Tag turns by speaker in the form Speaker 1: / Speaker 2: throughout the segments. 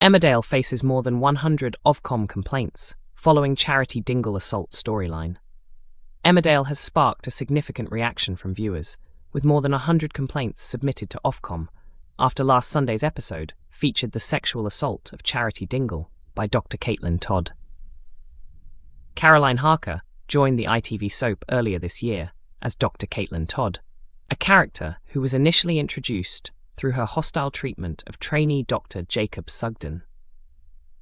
Speaker 1: Emmerdale faces more than 100 Ofcom complaints following Charity Dingle assault storyline. Emmerdale has sparked a significant reaction from viewers, with more than 100 complaints submitted to Ofcom after last Sunday's episode featured the sexual assault of Charity Dingle by Dr Caitlin Todd. Caroline Harker joined the ITV soap earlier this year as Dr Caitlin Todd, a character who was initially introduced through her hostile treatment of trainee Dr. Jacob Sugden.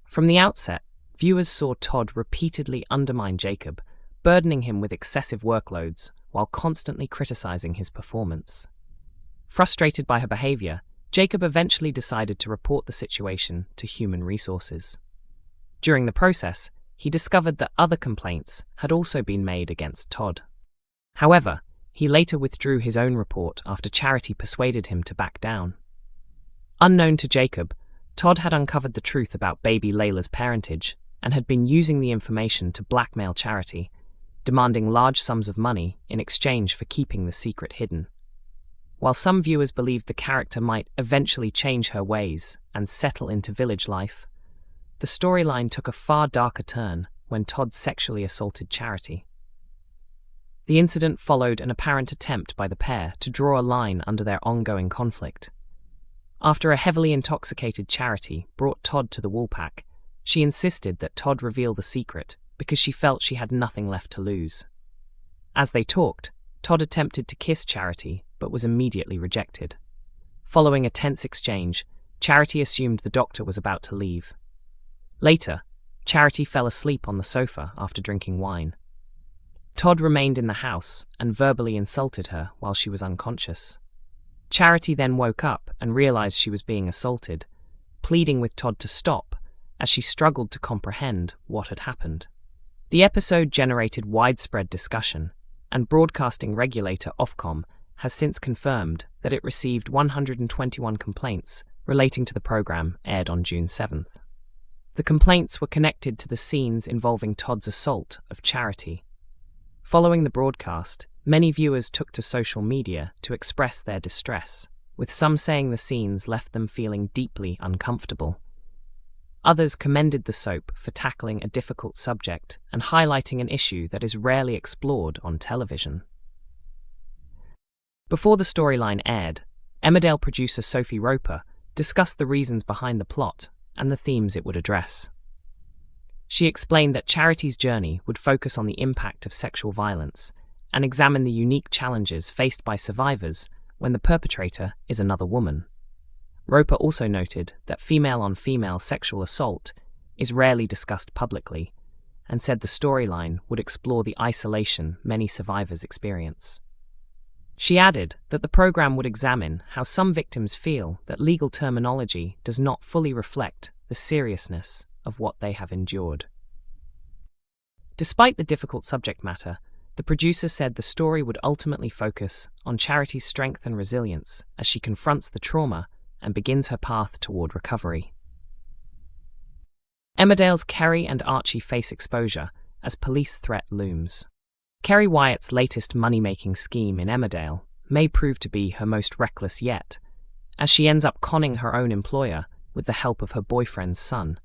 Speaker 1: From the outset, viewers saw Todd repeatedly undermine Jacob, burdening him with excessive workloads while constantly criticizing his performance. Frustrated by her behavior, Jacob eventually decided to report the situation to Human Resources. During the process, he discovered that other complaints had also been made against Todd. However, he later withdrew his own report after Charity persuaded him to back down. Unknown to Jacob, Todd had uncovered the truth about baby Layla's parentage and had been using the information to blackmail Charity, demanding large sums of money in exchange for keeping the secret hidden. While some viewers believed the character might eventually change her ways and settle into village life, the storyline took a far darker turn when Todd sexually assaulted Charity. The incident followed an apparent attempt by the pair to draw a line under their ongoing conflict. After a heavily intoxicated Charity brought Todd to the Woolpack, she insisted that Todd reveal the secret because she felt she had nothing left to lose. As they talked, Todd attempted to kiss Charity but was immediately rejected. Following a tense exchange, Charity assumed the doctor was about to leave. Later, Charity fell asleep on the sofa after drinking wine. Todd remained in the house and verbally insulted her while she was unconscious. Charity then woke up and realized she was being assaulted, pleading with Todd to stop as she struggled to comprehend what had happened. The episode generated widespread discussion, and broadcasting regulator Ofcom has since confirmed that it received 121 complaints relating to the program aired on June 7th. The complaints were connected to the scenes involving Todd's assault of Charity. Following the broadcast, many viewers took to social media to express their distress, with some saying the scenes left them feeling deeply uncomfortable. Others commended the soap for tackling a difficult subject and highlighting an issue that is rarely explored on television. Before the storyline aired, Emmerdale producer Sophie Roper discussed the reasons behind the plot and the themes it would address. She explained that Charity's journey would focus on the impact of sexual violence and examine the unique challenges faced by survivors when the perpetrator is another woman. Roper also noted that female-on-female sexual assault is rarely discussed publicly, and said the storyline would explore the isolation many survivors experience. She added that the program would examine how some victims feel that legal terminology does not fully reflect the seriousness of what they have endured. Despite the difficult subject matter, the producer said the story would ultimately focus on Charity's strength and resilience as she confronts the trauma and begins her path toward recovery. Emmerdale's Kerry and Archie face exposure as police threat looms. Kerry Wyatt's latest money-making scheme in Emmerdale may prove to be her most reckless yet, as she ends up conning her own employer with the help of her boyfriend's son.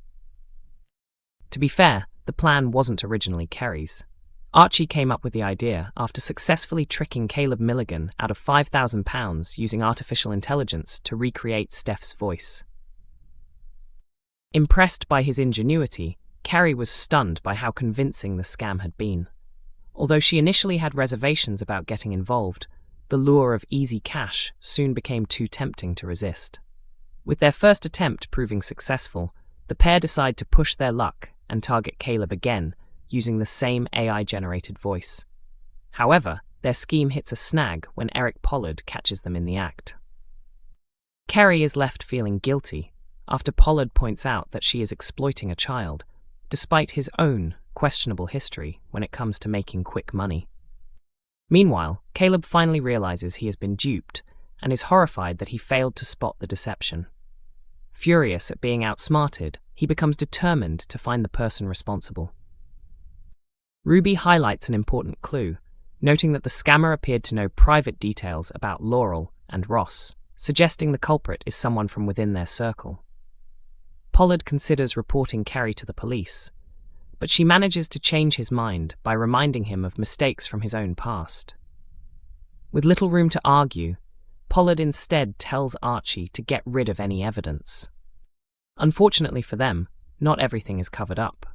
Speaker 1: To be fair, the plan wasn't originally Kerry's. Archie came up with the idea after successfully tricking Caleb Milligan out of £5,000 using artificial intelligence to recreate Steph's voice. Impressed by his ingenuity, Kerry was stunned by how convincing the scam had been. Although she initially had reservations about getting involved, the lure of easy cash soon became too tempting to resist. With their first attempt proving successful, the pair decide to push their luck and target Caleb again, using the same AI-generated voice. However, their scheme hits a snag when Eric Pollard catches them in the act. Kerry is left feeling guilty after Pollard points out that she is exploiting a child, despite his own questionable history when it comes to making quick money. Meanwhile, Caleb finally realizes he has been duped and is horrified that he failed to spot the deception. Furious at being outsmarted, he becomes determined to find the person responsible. Ruby highlights an important clue, noting that the scammer appeared to know private details about Laurel and Ross, suggesting the culprit is someone from within their circle. Pollard considers reporting Carrie to the police, but she manages to change his mind by reminding him of mistakes from his own past. With little room to argue, Pollard instead tells Archie to get rid of any evidence. Unfortunately for them, not everything is covered up.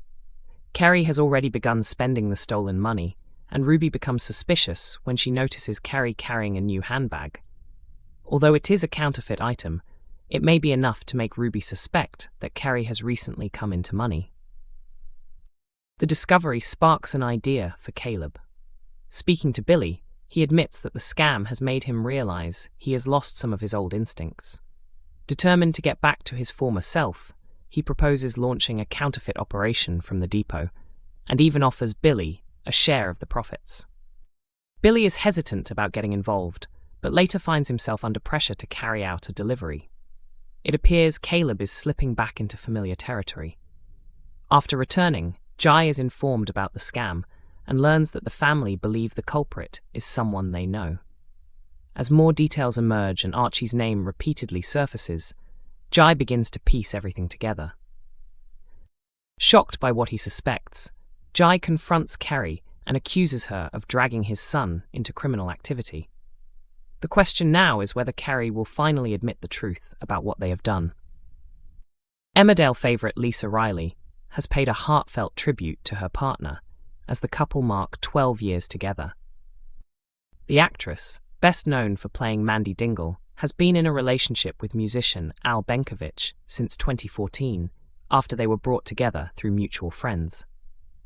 Speaker 1: Carrie has already begun spending the stolen money, and Ruby becomes suspicious when she notices Carrie carrying a new handbag. Although it is a counterfeit item, it may be enough to make Ruby suspect that Carrie has recently come into money. The discovery sparks an idea for Caleb. Speaking to Billy, he admits that the scam has made him realize he has lost some of his old instincts. Determined to get back to his former self, he proposes launching a counterfeit operation from the depot, and even offers Billy a share of the profits. Billy is hesitant about getting involved, but later finds himself under pressure to carry out a delivery. It appears Caleb is slipping back into familiar territory. After returning, Jai is informed about the scam and learns that the family believe the culprit is someone they know. As more details emerge and Archie's name repeatedly surfaces, Jai begins to piece everything together. Shocked by what he suspects, Jai confronts Carrie and accuses her of dragging his son into criminal activity. The question now is whether Carrie will finally admit the truth about what they have done. Emmerdale favourite Lisa Riley has paid a heartfelt tribute to her partner as the couple mark 12 years together. The actress, best known for playing Mandy Dingle, has been in a relationship with musician Al Benkovich since 2014, after they were brought together through mutual friends.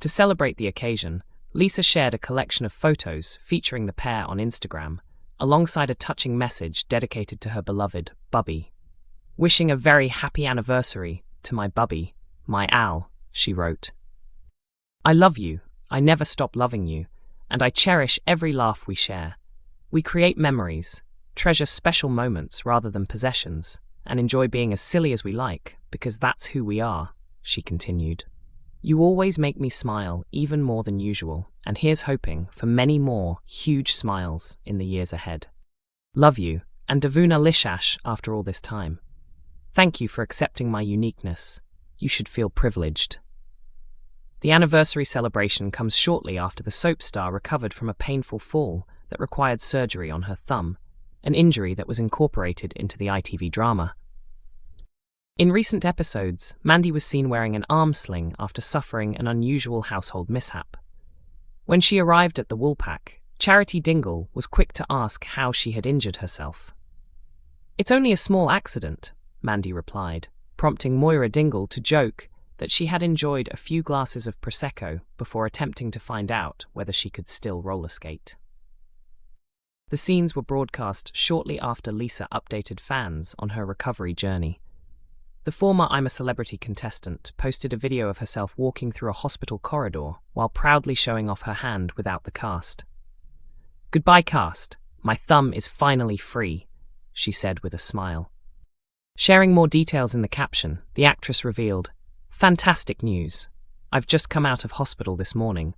Speaker 1: To celebrate the occasion, Lisa shared a collection of photos featuring the pair on Instagram, alongside a touching message dedicated to her beloved Bubby. "Wishing a very happy anniversary to my Bubby, my Al," she wrote. "I love you, I never stop loving you, and I cherish every laugh we share. We create memories, treasure special moments rather than possessions, and enjoy being as silly as we like, because that's who we are," she continued. "You always make me smile even more than usual, and here's hoping for many more huge smiles in the years ahead. Love you, and Davuna Lishash after all this time. Thank you for accepting my uniqueness. You should feel privileged." The anniversary celebration comes shortly after the soap star recovered from a painful fall that required surgery on her thumb, an injury that was incorporated into the ITV drama. In recent episodes, Mandy was seen wearing an arm sling after suffering an unusual household mishap. When she arrived at the Woolpack, Charity Dingle was quick to ask how she had injured herself. "It's only a small accident," Mandy replied, prompting Moira Dingle to joke that she had enjoyed a few glasses of Prosecco before attempting to find out whether she could still roller skate. The scenes were broadcast shortly after Lisa updated fans on her recovery journey. The former I'm a Celebrity contestant posted a video of herself walking through a hospital corridor while proudly showing off her hand without the cast. "Goodbye, cast. My thumb is finally free," she said with a smile. Sharing more details in the caption, the actress revealed, "Fantastic news. I've just come out of hospital this morning,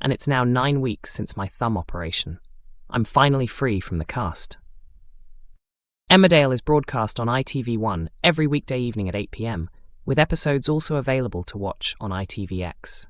Speaker 1: and it's now 9 weeks since my thumb operation. I'm finally free from the cast." Emmerdale is broadcast on ITV1 every weekday evening at 8 p.m, with episodes also available to watch on ITVX.